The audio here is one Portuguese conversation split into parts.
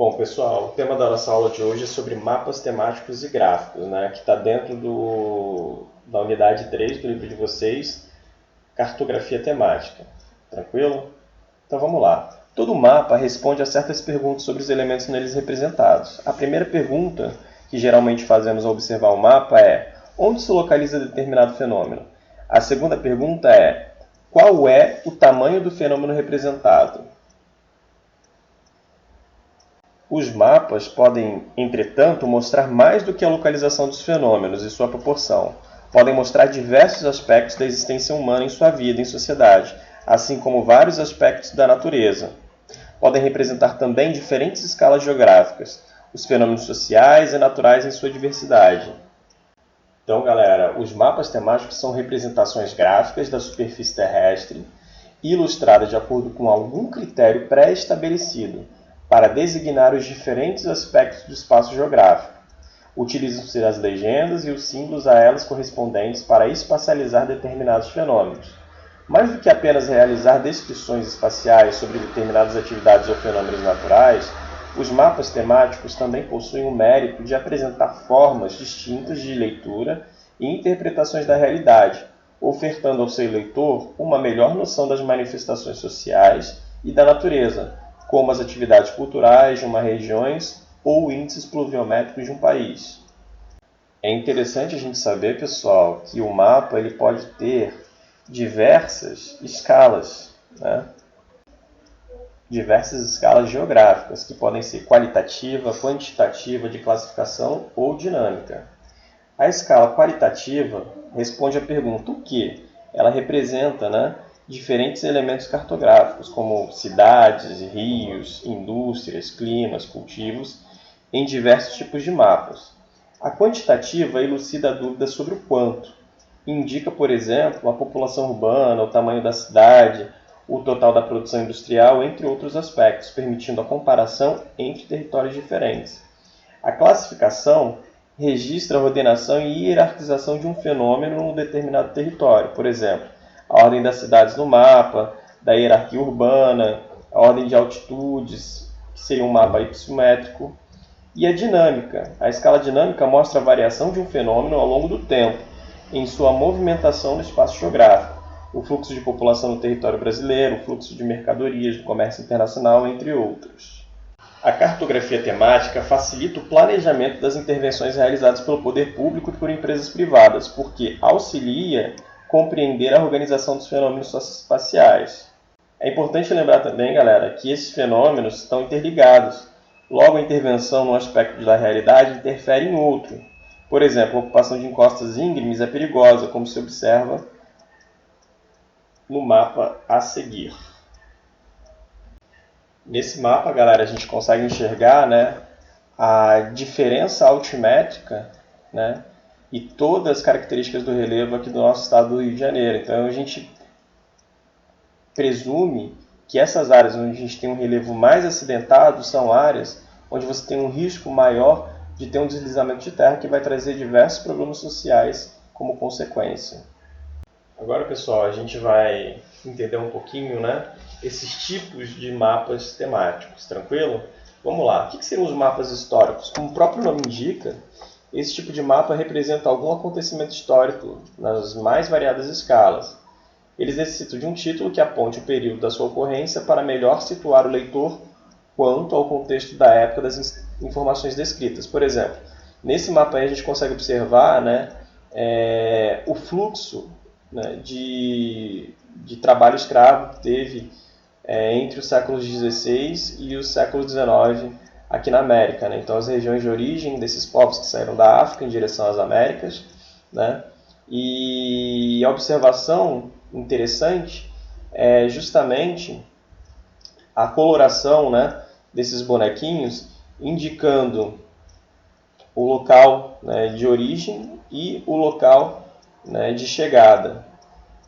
Bom, pessoal, o tema da nossa aula de hoje é sobre mapas temáticos e gráficos, né, que está dentro da unidade 3 do livro de vocês, Cartografia Temática. Tranquilo? Então vamos lá. Todo mapa responde a certas perguntas sobre os elementos neles representados. A primeira pergunta que geralmente fazemos ao observar um mapa é: onde se localiza determinado fenômeno? A segunda pergunta é: qual é o tamanho do fenômeno representado? Os mapas podem, entretanto, mostrar mais do que a localização dos fenômenos e sua proporção. Podem mostrar diversos aspectos da existência humana em sua vida em sociedade, assim como vários aspectos da natureza. Podem representar também diferentes escalas geográficas, os fenômenos sociais e naturais em sua diversidade. Então, galera, os mapas temáticos são representações gráficas da superfície terrestre, ilustradas de acordo com algum critério pré-estabelecido, para designar os diferentes aspectos do espaço geográfico. Utilizam-se as legendas e os símbolos a elas correspondentes para espacializar determinados fenômenos. Mais do que apenas realizar descrições espaciais sobre determinadas atividades ou fenômenos naturais, os mapas temáticos também possuem o mérito de apresentar formas distintas de leitura e interpretações da realidade, ofertando ao seu leitor uma melhor noção das manifestações sociais e da natureza, como as atividades culturais de uma região ou índices pluviométricos de um país. É interessante a gente saber, pessoal, que o mapa ele pode ter diversas escalas, né? Diversas escalas geográficas, que podem ser qualitativa, quantitativa, de classificação ou dinâmica. A escala qualitativa responde à pergunta o que? Ela representa, né, diferentes elementos cartográficos, como cidades, rios, indústrias, climas, cultivos, em diversos tipos de mapas. A quantitativa elucida a dúvida sobre o quanto. Indica, por exemplo, a população urbana, o tamanho da cidade, o total da produção industrial, entre outros aspectos, permitindo a comparação entre territórios diferentes. A classificação registra a ordenação e hierarquização de um fenômeno em um determinado território. Por exemplo, a ordem das cidades no mapa, da hierarquia urbana, a ordem de altitudes, que seria um mapa hiposmétrico. E a dinâmica. A escala dinâmica mostra a variação de um fenômeno ao longo do tempo, em sua movimentação no espaço geográfico. O fluxo de população no território brasileiro, o fluxo de mercadorias do comércio internacional, entre outros. A cartografia temática facilita o planejamento das intervenções realizadas pelo poder público e por empresas privadas, porque auxilia compreender a organização dos fenômenos socioespaciais. É importante lembrar também, galera, que esses fenômenos estão interligados. Logo, a intervenção num aspecto da realidade interfere em outro. Por exemplo, a ocupação de encostas íngremes é perigosa, como se observa no mapa a seguir. Nesse mapa, galera, a gente consegue enxergar, né, a diferença altimétrica, né, e todas as características do relevo aqui do nosso estado do Rio de Janeiro. Então, a gente presume que essas áreas onde a gente tem um relevo mais acidentado são áreas onde você tem um risco maior de ter um deslizamento de terra que vai trazer diversos problemas sociais como consequência. Agora, pessoal, a gente vai entender um pouquinho, né, esses tipos de mapas temáticos, tranquilo? Vamos lá. O que seriam os mapas históricos? Como o próprio nome indica, esse tipo de mapa representa algum acontecimento histórico nas mais variadas escalas. Eles necessitam de um título que aponte o período da sua ocorrência para melhor situar o leitor quanto ao contexto da época das informações descritas. Por exemplo, nesse mapa aí a gente consegue observar, né, o fluxo, né, de trabalho escravo que teve entre os séculos XVI e o século XIX aqui na América, né? Então, as regiões de origem desses povos que saíram da África em direção às Américas, né? E a observação interessante é justamente a coloração, né, desses bonequinhos, indicando o local, né, de origem e o local, né, de chegada.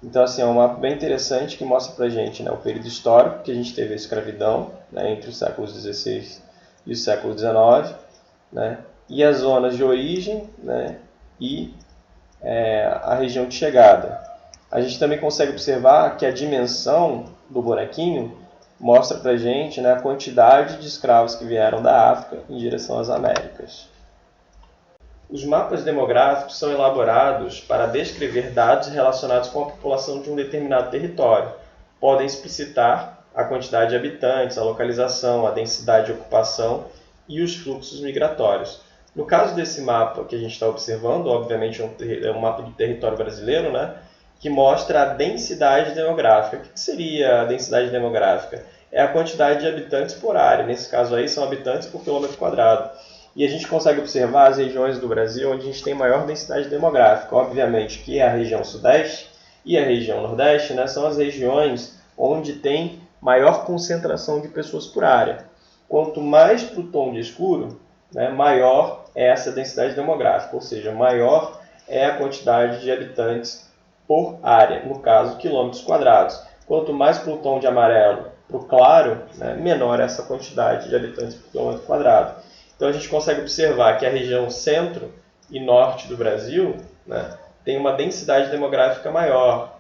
Então, assim, é um mapa bem interessante que mostra pra gente, né, o período histórico que a gente teve a escravidão, né, entre os séculos XVI e o século XIX, né, e as zonas de origem, né, e a região de chegada. A gente também consegue observar que a dimensão do bonequinho mostra para a gente, né, a quantidade de escravos que vieram da África em direção às Américas. Os mapas demográficos são elaborados para descrever dados relacionados com a população de um determinado território. Podem explicitar a quantidade de habitantes, a localização, a densidade de ocupação e os fluxos migratórios. No caso desse mapa que a gente está observando, obviamente é um mapa do território brasileiro, né, que mostra a densidade demográfica. O que seria a densidade demográfica? É a quantidade de habitantes por área. Nesse caso aí, são habitantes por quilômetro quadrado. E a gente consegue observar as regiões do Brasil onde a gente tem maior densidade demográfica. Obviamente que a região sudeste e a região nordeste, né, são as regiões onde tem maior concentração de pessoas por área. Quanto mais para o tom de escuro, né, maior é essa densidade demográfica, ou seja, maior é a quantidade de habitantes por área, no caso, quilômetros quadrados. Quanto mais para o tom de amarelo, para o claro, né, menor é essa quantidade de habitantes por quilômetro quadrado. Então a gente consegue observar que a região centro e norte do Brasil, né, tem uma densidade demográfica menor,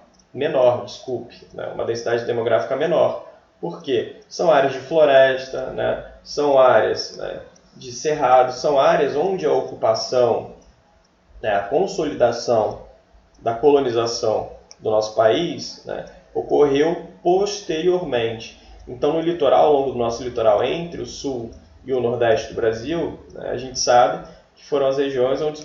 uma densidade demográfica menor. Por quê? São áreas de floresta, né, são áreas, né, de cerrado, são áreas onde a ocupação, né, a consolidação da colonização do nosso país, né, ocorreu posteriormente. Então no litoral, ao longo do nosso litoral, entre o sul e o nordeste do Brasil, né, a gente sabe que foram as regiões onde os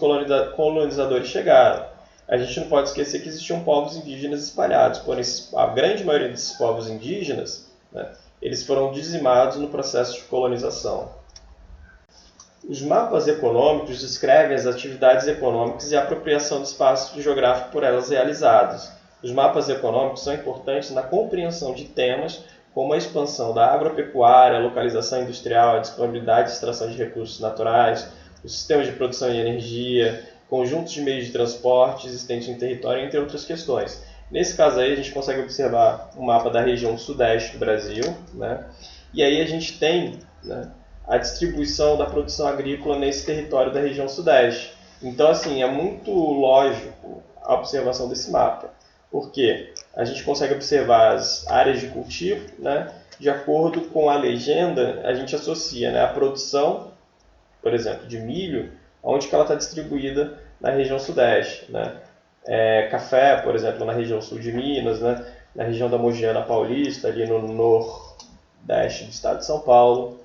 colonizadores chegaram. A gente não pode esquecer que existiam povos indígenas espalhados, porém a grande maioria desses povos indígenas, né, eles foram dizimados no processo de colonização. Os mapas econômicos descrevem as atividades econômicas e a apropriação do espaço geográfico por elas realizados. Os mapas econômicos são importantes na compreensão de temas como a expansão da agropecuária, a localização industrial, a disponibilidade e extração de recursos naturais, os sistemas de produção de energia, conjuntos de meios de transporte existentes no território, entre outras questões. Nesse caso aí, a gente consegue observar um mapa da região sudeste do Brasil, né? E aí a gente tem, né, a distribuição da produção agrícola nesse território da região sudeste. Então, assim, é muito lógico a observação desse mapa, porque a gente consegue observar as áreas de cultivo, né? De acordo com a legenda, a gente associa, né, a produção, por exemplo, de milho, onde que ela está distribuída na região sudeste, né? Café, por exemplo, na região sul de Minas, né? Na região da Mogiana Paulista, ali no nordeste do estado de São Paulo,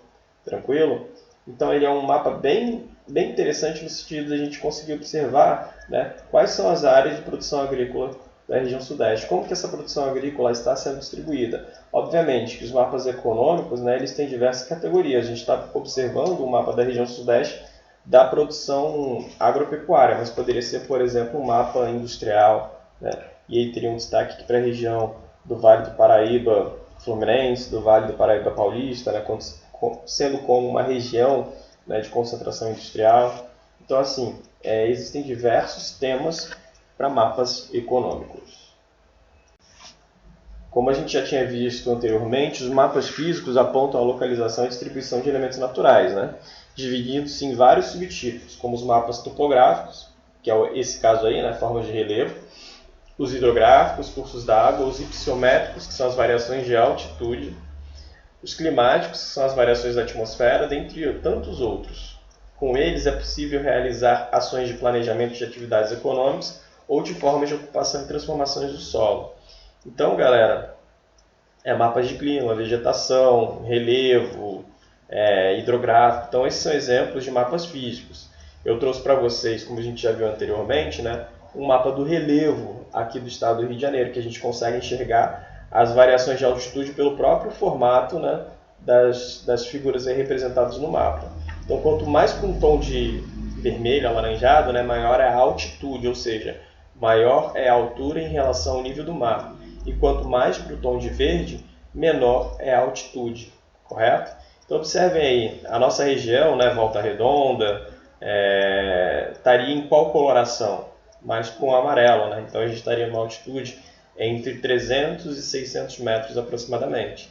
tranquilo? Então ele é um mapa bem interessante no sentido de a gente conseguir observar, né, quais são as áreas de produção agrícola da região sudeste, como que essa produção agrícola está sendo distribuída. Obviamente que os mapas econômicos, né, eles têm diversas categorias. A gente está observando o mapa da região sudeste da produção agropecuária, mas poderia ser, por exemplo, um mapa industrial, né? E aí teria um destaque aqui para a região do Vale do Paraíba Fluminense, do Vale do Paraíba Paulista, né, sendo como uma região, né, de concentração industrial. Então, assim, existem diversos temas para mapas econômicos. Como a gente já tinha visto anteriormente, os mapas físicos apontam a localização e distribuição de elementos naturais, né, dividindo-se em vários subtipos, como os mapas topográficos, que é esse caso aí, né, formas de relevo, os hidrográficos, cursos d'água, os hipsiométricos, que são as variações de altitude, os climáticos, que são as variações da atmosfera, dentre tantos outros. Com eles é possível realizar ações de planejamento de atividades econômicas ou de formas de ocupação e transformações do solo. Então, galera, mapas de clima, vegetação, relevo, hidrográfico. Então, esses são exemplos de mapas físicos. Eu trouxe para vocês, como a gente já viu anteriormente, né, um mapa do relevo aqui do estado do Rio de Janeiro, que a gente consegue enxergar as variações de altitude pelo próprio formato, né, das figuras aí representadas no mapa. Então, quanto mais com um tom de vermelho, alaranjado, né, maior é a altitude, ou seja, maior é a altura em relação ao nível do mar. E quanto mais para o tom de verde, menor é a altitude, correto? Então, observem aí, a nossa região, né, Volta Redonda, estaria em qual coloração? Mais com amarelo, né? Então a gente estaria em uma altitude entre 300 e 600 metros aproximadamente.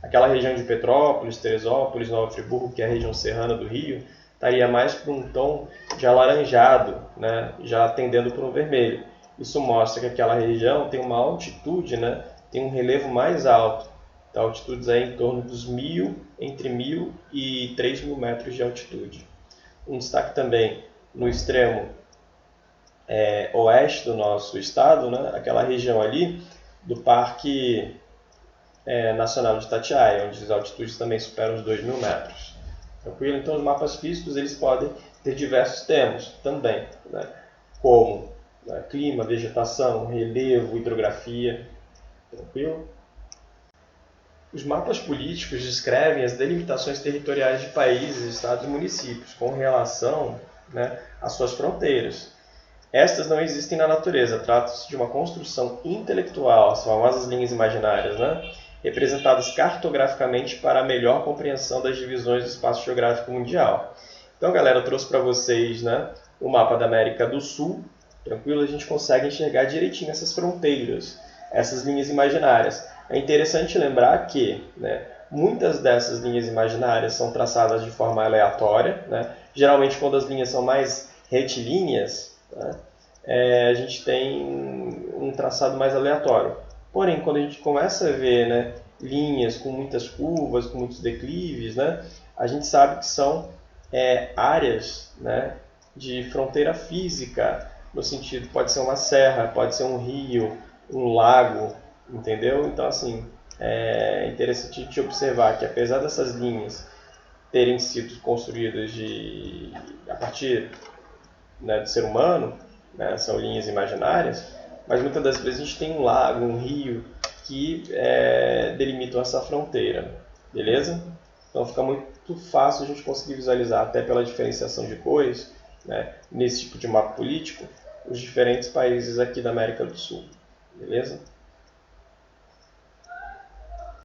Aquela região de Petrópolis, Teresópolis, Nova Friburgo, que é a região serrana do Rio, estaria mais para um tom de alaranjado, né? Já tendendo para um vermelho. Isso mostra que aquela região tem uma altitude, né? Tem um relevo mais alto. Então, altitudes aí em torno dos entre 1.000 e 3.000 metros de altitude. Um destaque também no extremo oeste do nosso estado, né? Aquela região ali do Parque Nacional de Itatiaia, onde as altitudes também superam os 2.000 metros. Tranquilo? Então, os mapas físicos eles podem ter diversos temas também, né? Como clima, vegetação, relevo, hidrografia. Tranquilo? Os mapas políticos descrevem as delimitações territoriais de países, estados e municípios com relação, às suas fronteiras. Estas não existem na natureza, trata-se de uma construção intelectual, as famosas linhas imaginárias, representadas cartograficamente para a melhor compreensão das divisões do espaço geográfico mundial. Então, galera, eu trouxe para vocês o mapa da América do Sul. Tranquilo? A gente consegue enxergar direitinho essas fronteiras, essas linhas imaginárias. É interessante lembrar que muitas dessas linhas imaginárias são traçadas de forma aleatória. Geralmente, quando as linhas são mais retilíneas, a gente tem um traçado mais aleatório. Porém, quando a gente começa a ver linhas com muitas curvas, com muitos declives, a gente sabe que são áreas de fronteira física, no sentido, pode ser uma serra, pode ser um rio, um lago, entendeu? Então, assim, é interessante a gente observar que, apesar dessas linhas terem sido construídas a partir do ser humano, são linhas imaginárias, mas muitas das vezes a gente tem um lago, um rio que delimitam essa fronteira, beleza? Então fica muito fácil a gente conseguir visualizar, até pela diferenciação de cores, nesse tipo de mapa político, os diferentes países aqui da América do Sul, beleza?